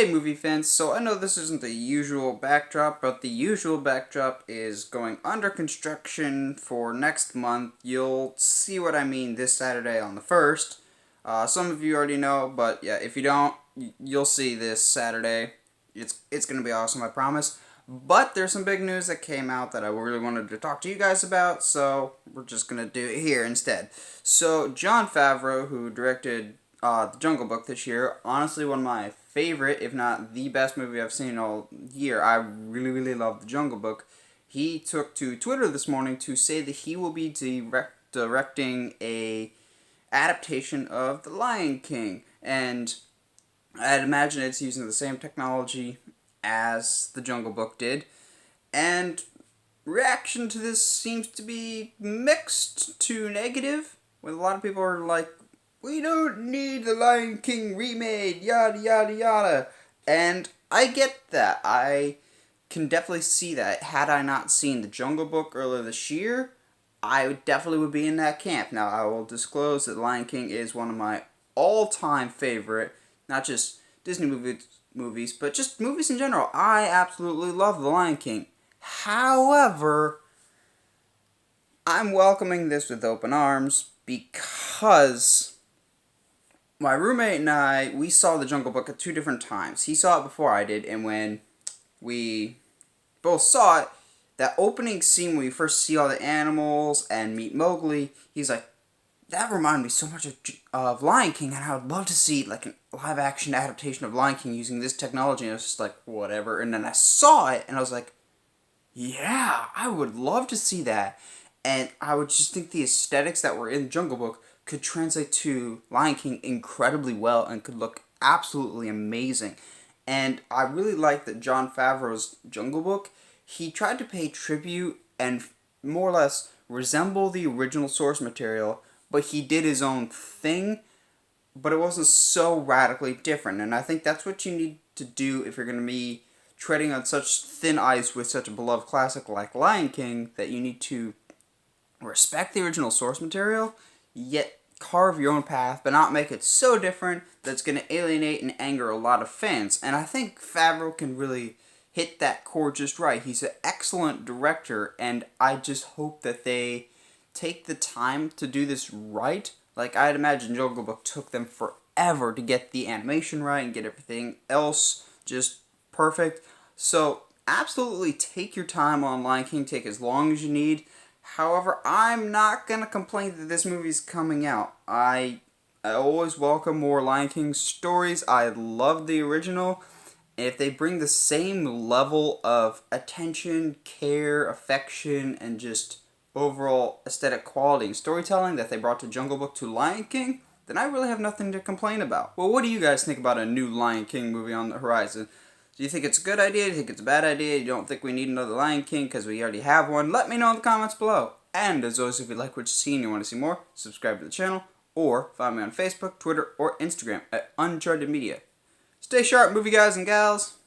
Hey movie fans, so I know this isn't the usual backdrop, but the usual backdrop is going under construction for next month. You'll see what I mean this Saturday on the 1st. Some of you already know, but yeah, if you don't, you'll see this Saturday. It's going to be awesome, I promise. But there's some big news that came out that I really wanted to talk to you guys about, so we're just going to do it here instead. So, Jon Favreau, who directed The Jungle Book this year, honestly one of my favorite, if not the best movie I've seen all year. I really, really love The Jungle Book. He took to Twitter this morning to say that he will be directing a adaptation of The Lion King, and I'd imagine it's using the same technology as The Jungle Book did, and reaction to this seems to be mixed to negative, with a lot of people are like, we don't need the Lion King remade, yada yada yada. And I get that. I can definitely see that. Had I not seen The Jungle Book earlier this year, I definitely would be in that camp. Now, I will disclose that Lion King is one of my all-time favorite, not just Disney movies, but just movies in general. I absolutely love The Lion King. However, I'm welcoming this with open arms because my roommate and I, we saw The Jungle Book at two different times. He saw it before I did, and when we both saw it, that opening scene where you first see all the animals and meet Mowgli, he's like, that reminded me so much of Lion King, and I would love to see like a live-action adaptation of Lion King using this technology. And I was just like, whatever. And then I saw it, and I was like, yeah, I would love to see that. And I would just think the aesthetics that were in Jungle Book could translate to Lion King incredibly well and could look absolutely amazing. And I really like that Jon Favreau's Jungle Book, he tried to pay tribute and more or less resemble the original source material, but he did his own thing, but it wasn't so radically different. And I think that's what you need to do if you're going to be treading on such thin ice with such a beloved classic like Lion King, that you need to respect the original source material, yet carve your own path, but not make it so different that it's going to alienate and anger a lot of fans. And I think Favreau can really hit that chord just right. He's an excellent director, and I just hope that they take the time to do this right. Like, I'd imagine Jungle Book took them forever to get the animation right and get everything else just perfect. So, absolutely take your time on Lion King, take as long as you need. However, I'm not going to complain that this movie's coming out. I always welcome more Lion King stories. I love the original. If they bring the same level of attention, care, affection, and just overall aesthetic quality and storytelling that they brought to Jungle Book to Lion King, then I really have nothing to complain about. Well, what do you guys think about a new Lion King movie on the horizon? Do you think it's a good idea? Do you think it's a bad idea? You don't think we need another Lion King because we already have one? Let me know in the comments below. And as always, if you like what you see and you want to see more, subscribe to the channel, or find me on Facebook, Twitter, or Instagram at Uncharted Media. Stay sharp, movie guys and gals.